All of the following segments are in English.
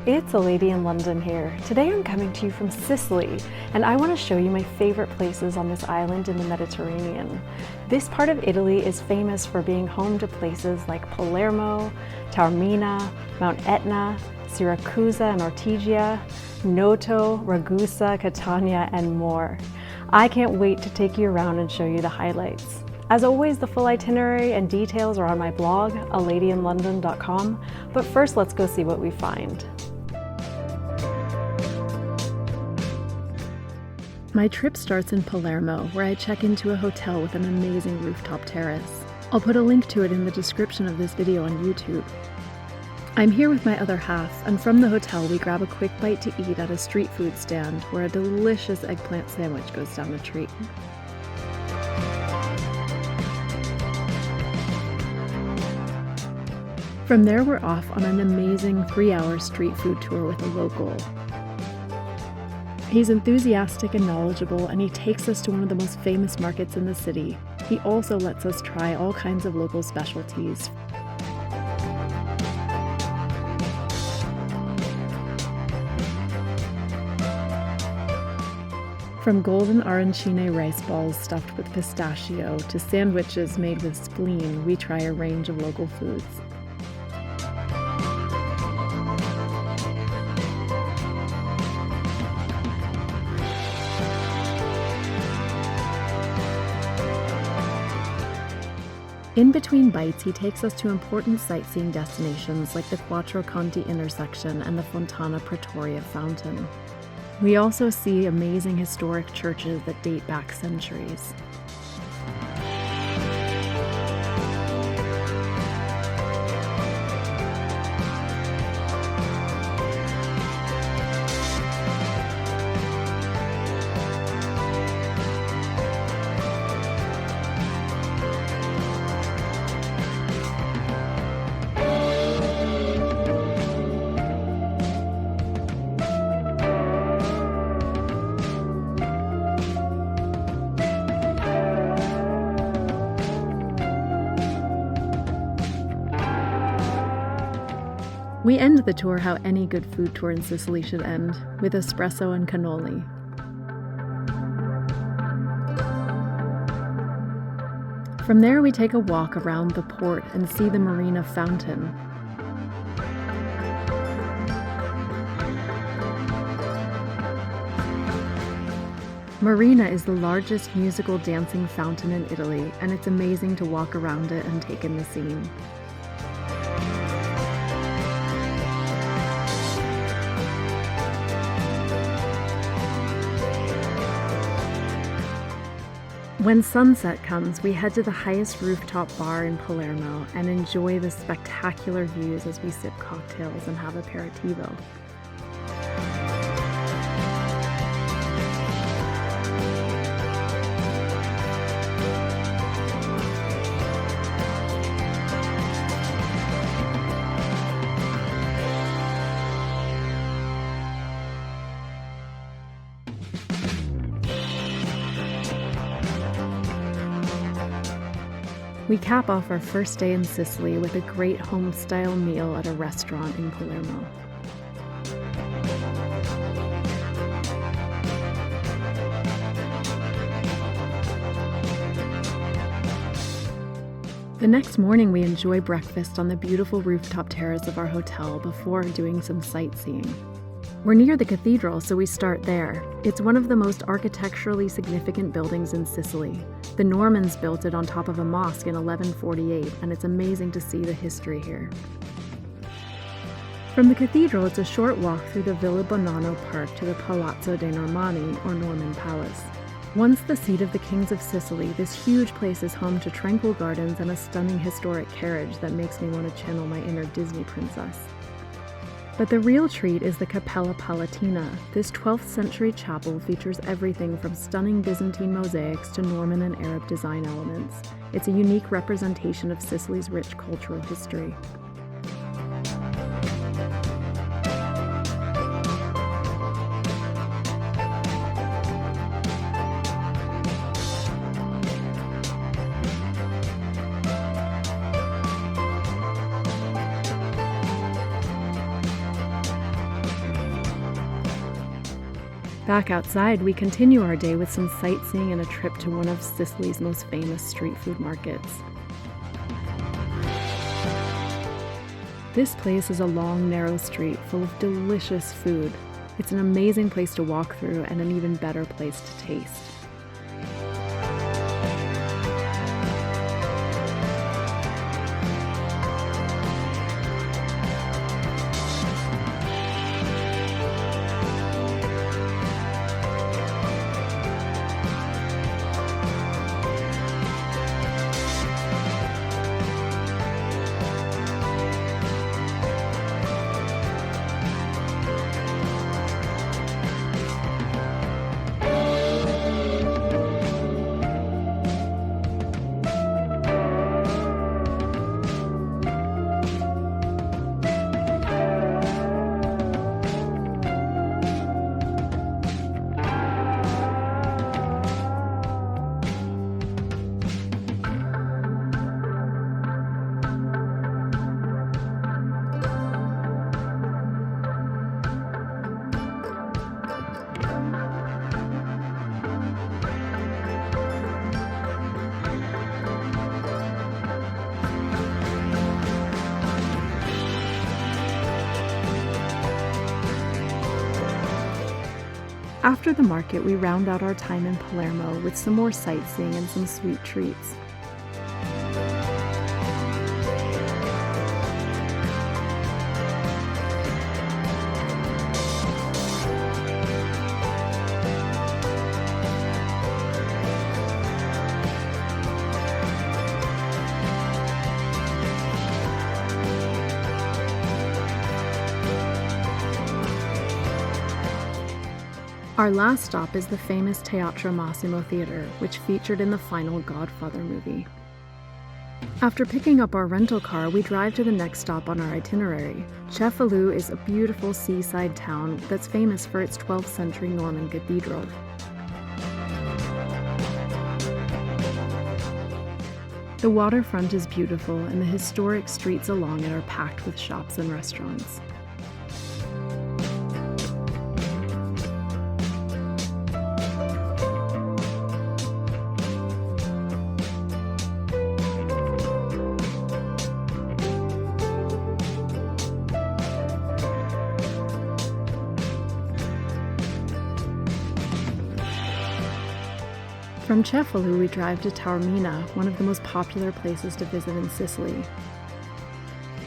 It's a lady in London here. Today I'm coming to you from Sicily, and I want to show you my favorite places on this island in the Mediterranean. This part of Italy is famous for being home to places like Palermo, Taormina, Mount Etna, Siracusa and Ortigia, Noto, Ragusa, Catania, and more. I can't wait to take you around and show you the highlights. As always, the full itinerary and details are on my blog, aladyinlondon.com, but first let's go see what we find. My trip starts in Palermo, where I check into a hotel with an amazing rooftop terrace. I'll put a link to it in the description of this video on YouTube. I'm here with my other half, and from the hotel we grab a quick bite to eat at a street food stand where a delicious eggplant sandwich goes down a treat. From there we're off on an amazing 3-hour street food tour with a local. He's enthusiastic and knowledgeable, and he takes us to one of the most famous markets in the city. He also lets us try all kinds of local specialties. From golden arancine rice balls stuffed with pistachio to sandwiches made with spleen, we try a range of local foods. In between bites, he takes us to important sightseeing destinations like the Quattro Conti intersection and the Fontana Pretoria fountain. We also see amazing historic churches that date back centuries. We end the tour how any good food tour in Sicily should end, with espresso and cannoli. From there we take a walk around the port and see the Marina fountain. Marina is the largest musical dancing fountain in Italy, and it's amazing to walk around it and take in the scene. When sunset comes, we head to the highest rooftop bar in Palermo and enjoy the spectacular views as we sip cocktails and have aperitivo. We cap off our first day in Sicily with a great home-style meal at a restaurant in Palermo. The next morning we enjoy breakfast on the beautiful rooftop terrace of our hotel before doing some sightseeing. We're near the cathedral, so we start there. It's one of the most architecturally significant buildings in Sicily. The Normans built it on top of a mosque in 1148, and it's amazing to see the history here. From the cathedral, it's a short walk through the Villa Bonanno Park to the Palazzo dei Normanni, or Norman Palace. Once the seat of the kings of Sicily, this huge place is home to tranquil gardens and a stunning historic carriage that makes me want to channel my inner Disney princess. But the real treat is the Cappella Palatina. This 12th century chapel features everything from stunning Byzantine mosaics to Norman and Arab design elements. It's a unique representation of Sicily's rich cultural history. Back outside, we continue our day with some sightseeing and a trip to one of Sicily's most famous street food markets. This place is a long, narrow street full of delicious food. It's an amazing place to walk through and an even better place to taste. After the market, we round out our time in Palermo with some more sightseeing and some sweet treats. Our last stop is the famous Teatro Massimo Theater, which featured in the final Godfather movie. After picking up our rental car, we drive to the next stop on our itinerary. Cefalù is a beautiful seaside town that's famous for its 12th century Norman cathedral. The waterfront is beautiful, and the historic streets along it are packed with shops and restaurants. From Cefalù, we drive to Taormina, one of the most popular places to visit in Sicily.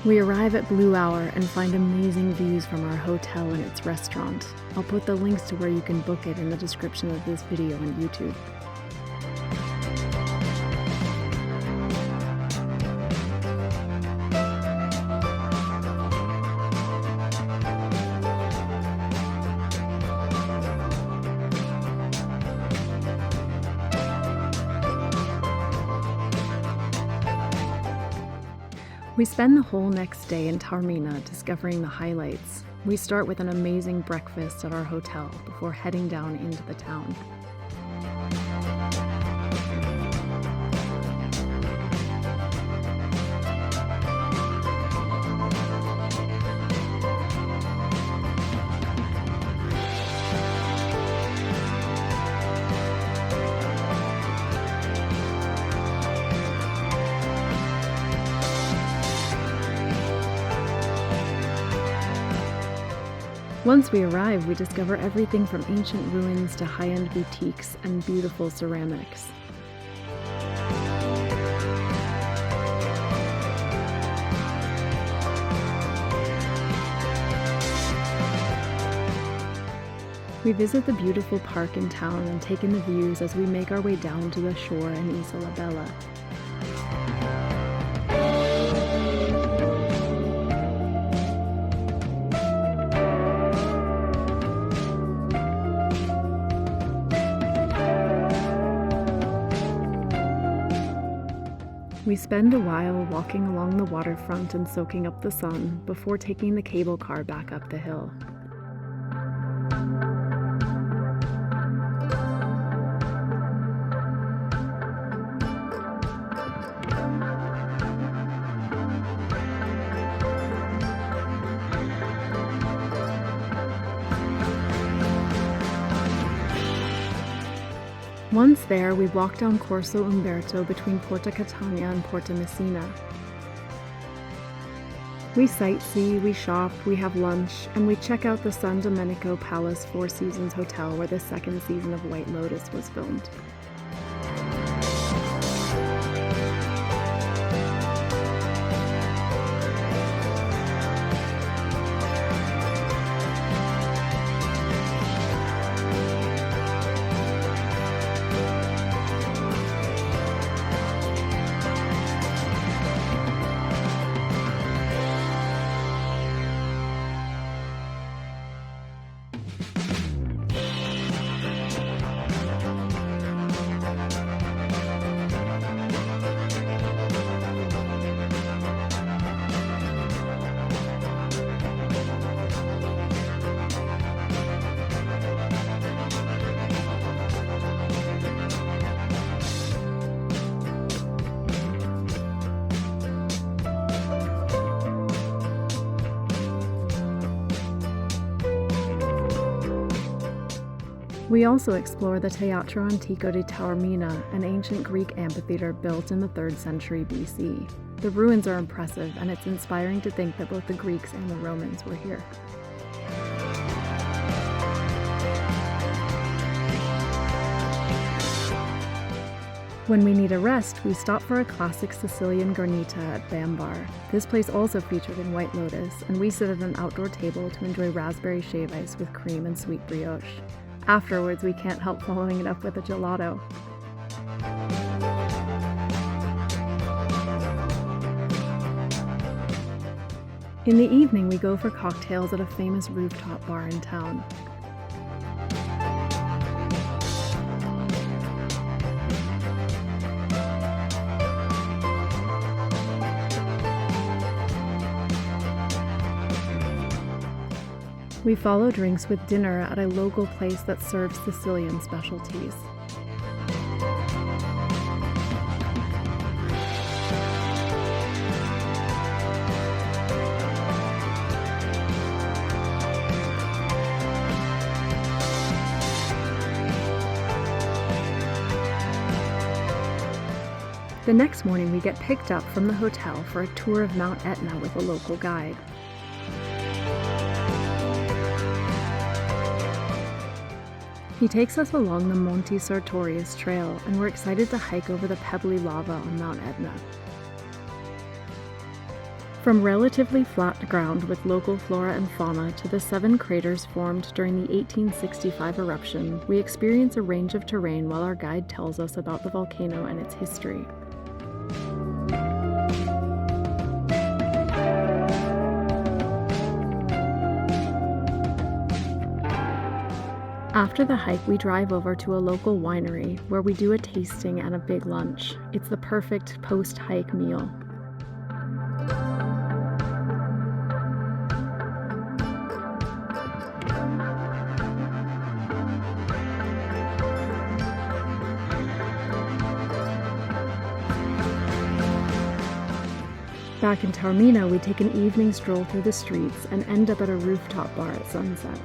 We arrive at Blue Hour and find amazing views from our hotel and its restaurant. I'll put the links to where you can book it in the description of this video on YouTube. We spend the whole next day in Taormina discovering the highlights. We start with an amazing breakfast at our hotel before heading down into the town. Once we arrive, we discover everything from ancient ruins to high-end boutiques and beautiful ceramics. We visit the beautiful park in town and take in the views as we make our way down to the shore in Isola Bella. We spend a while walking along the waterfront and soaking up the sun before taking the cable car back up the hill. Once there, we walk down Corso Umberto between Porta Catania and Porta Messina. We sightsee, we shop, we have lunch, and we check out the San Domenico Palace Four Seasons Hotel where the second season of White Lotus was filmed. We also explore the Teatro Antico di Taormina, an ancient Greek amphitheater built in the 3rd century BC. The ruins are impressive, and it's inspiring to think that both the Greeks and the Romans were here. When we need a rest, we stop for a classic Sicilian garnita at Bambar. This place also featured in White Lotus, and we sit at an outdoor table to enjoy raspberry shave ice with cream and sweet brioche. Afterwards, we can't help following it up with a gelato. In the evening, we go for cocktails at a famous rooftop bar in town. We follow drinks with dinner at a local place that serves Sicilian specialties. The next morning, we get picked up from the hotel for a tour of Mount Etna with a local guide. He takes us along the Monte Sartorius Trail, and we're excited to hike over the pebbly lava on Mount Etna. From relatively flat ground with local flora and fauna to the 7 craters formed during the 1865 eruption, we experience a range of terrain while our guide tells us about the volcano and its history. After the hike, we drive over to a local winery where we do a tasting and a big lunch. It's the perfect post-hike meal. Back in Taormina, we take an evening stroll through the streets and end up at a rooftop bar at sunset.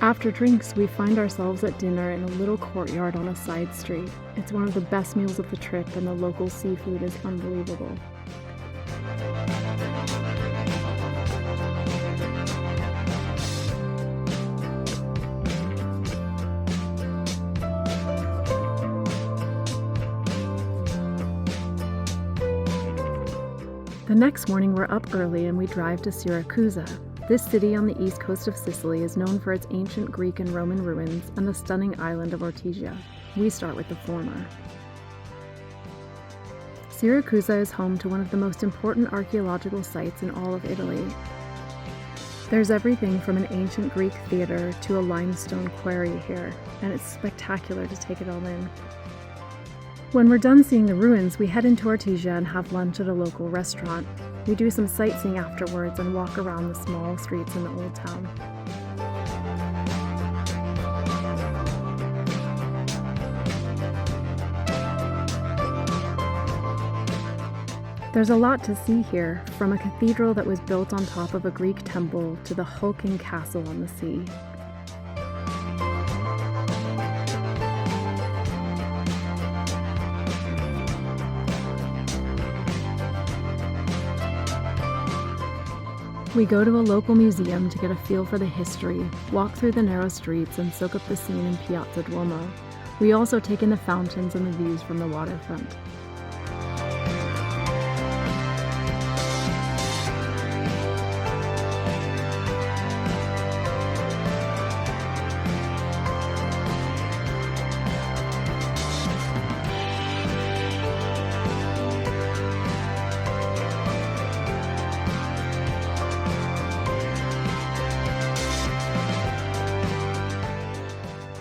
After drinks, we find ourselves at dinner in a little courtyard on a side street. It's one of the best meals of the trip, and the local seafood is unbelievable. The next morning, we're up early and we drive to Siracusa. This city on the east coast of Sicily is known for its ancient Greek and Roman ruins and the stunning island of Ortigia. We start with the former. Siracusa is home to one of the most important archaeological sites in all of Italy. There's everything from an ancient Greek theater to a limestone quarry here, and it's spectacular to take it all in. When we're done seeing the ruins, we head into Ortigia and have lunch at a local restaurant. We do some sightseeing afterwards and walk around the small streets in the old town. There's a lot to see here, from a cathedral that was built on top of a Greek temple to the hulking castle on the sea. We go to a local museum to get a feel for the history, walk through the narrow streets, and soak up the scene in Piazza Duomo. We also take in the fountains and the views from the waterfront.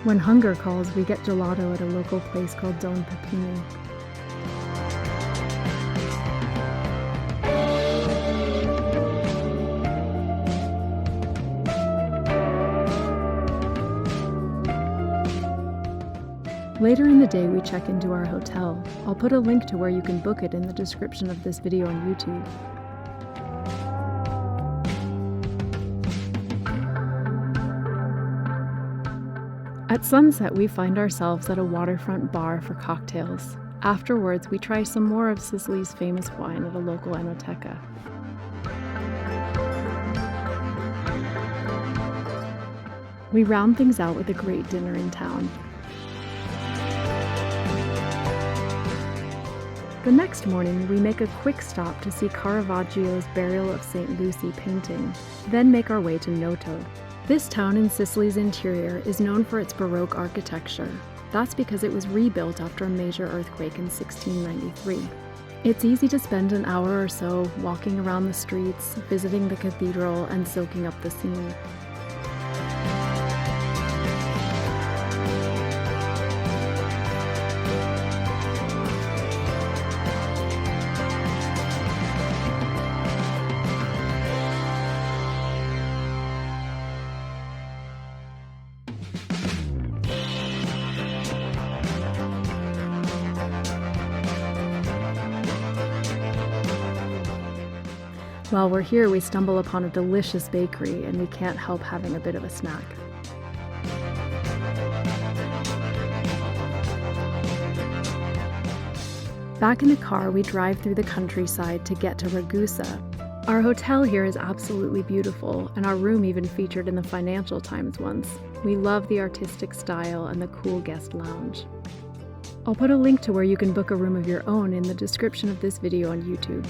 When hunger calls, we get gelato at a local place called Don Pepino. Later in the day, we check into our hotel. I'll put a link to where you can book it in the description of this video on YouTube. At sunset, we find ourselves at a waterfront bar for cocktails. Afterwards, we try some more of Sicily's famous wine at a local enoteca. We round things out with a great dinner in town. The next morning, we make a quick stop to see Caravaggio's Burial of St. Lucy painting, then make our way to Noto. This town in Sicily's interior is known for its Baroque architecture. That's because it was rebuilt after a major earthquake in 1693. It's easy to spend an hour or so walking around the streets, visiting the cathedral, and soaking up the scene. While we're here, we stumble upon a delicious bakery, and we can't help having a bit of a snack. Back in the car, we drive through the countryside to get to Ragusa. Our hotel here is absolutely beautiful, and our room even featured in the Financial Times once. We love the artistic style and the cool guest lounge. I'll put a link to where you can book a room of your own in the description of this video on YouTube.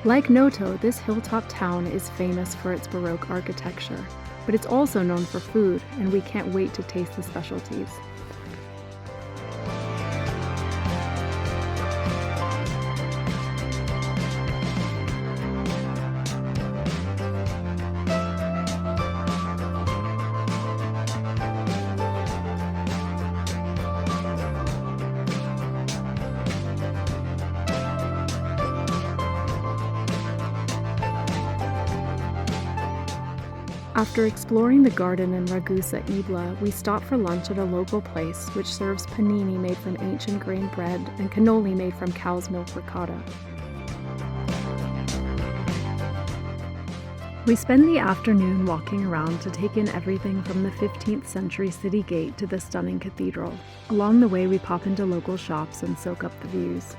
Like Noto, this hilltop town is famous for its Baroque architecture, but it's also known for food, and we can't wait to taste the specialties. After exploring the garden in Ragusa Ibla, we stop for lunch at a local place which serves panini made from ancient grain bread and cannoli made from cow's milk ricotta. We spend the afternoon walking around to take in everything from the 15th century city gate to the stunning cathedral. Along the way, we pop into local shops and soak up the views.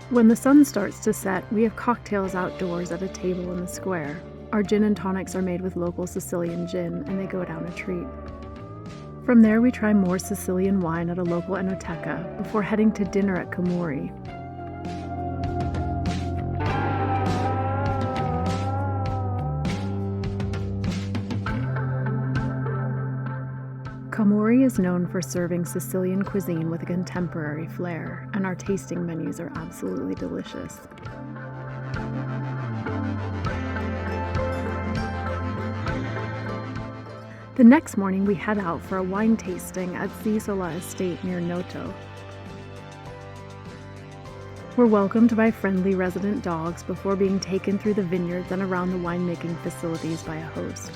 When the sun starts to set, we have cocktails outdoors at a table in the square. Our gin and tonics are made with local Sicilian gin, and they go down a treat. From there, we try more Sicilian wine at a local enoteca before heading to dinner at Camori. Camori is known for serving Sicilian cuisine with a contemporary flair, and our tasting menus are absolutely delicious. The next morning, we head out for a wine tasting at Avola estate near Noto. We're welcomed by friendly resident dogs before being taken through the vineyards and around the winemaking facilities by a host.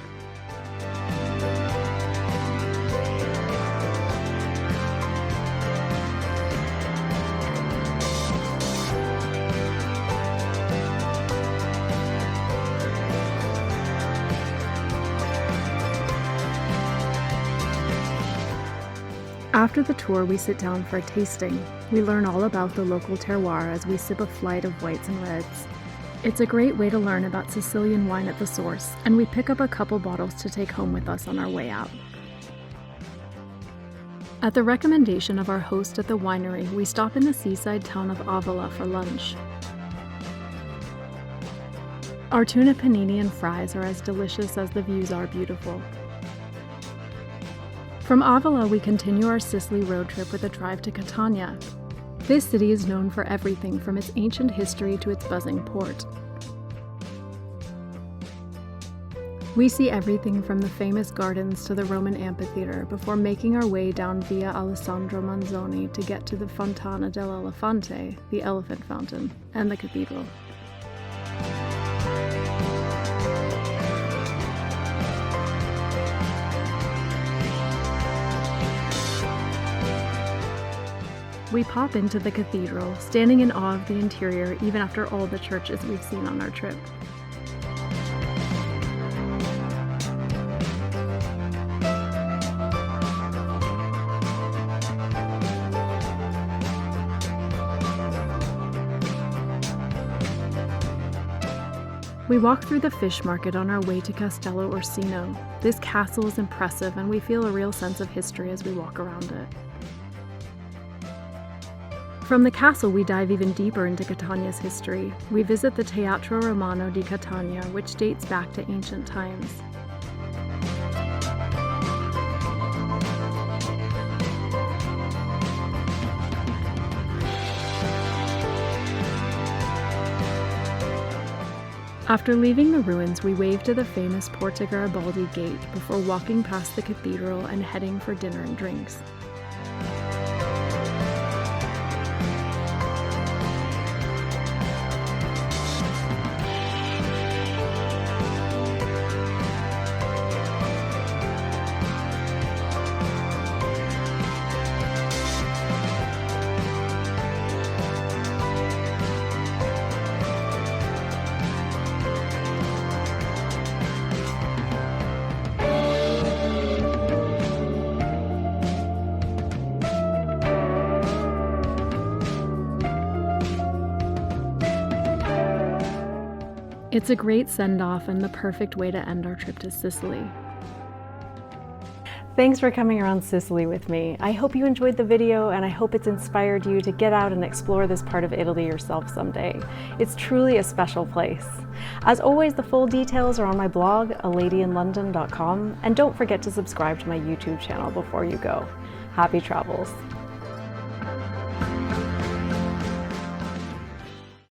After the tour, we sit down for a tasting. We learn all about the local terroir as we sip a flight of whites and reds. It's a great way to learn about Sicilian wine at the source, and we pick up a couple bottles to take home with us on our way out. At the recommendation of our host at the winery, we stop in the seaside town of Avola for lunch. Our tuna panini and fries are as delicious as the views are beautiful. From Avola, we continue our Sicily road trip with a drive to Catania. This city is known for everything from its ancient history to its buzzing port. We see everything from the famous gardens to the Roman amphitheater before making our way down Via Alessandro Manzoni to get to the Fontana dell'Elefante, the elephant fountain, and the cathedral. We pop into the cathedral, standing in awe of the interior even after all the churches we've seen on our trip. We walk through the fish market on our way to Castello Orsino. This castle is impressive, and we feel a real sense of history as we walk around it. From the castle, we dive even deeper into Catania's history. We visit the Teatro Romano di Catania, which dates back to ancient times. After leaving the ruins, we wave to the famous Porta Garibaldi gate before walking past the cathedral and heading for dinner and drinks. It's a great send-off and the perfect way to end our trip to Sicily. Thanks for coming around Sicily with me. I hope you enjoyed the video, and I hope it's inspired you to get out and explore this part of Italy yourself someday. It's truly a special place. As always, the full details are on my blog, aladyinlondon.com, and don't forget to subscribe to my YouTube channel before you go. Happy travels.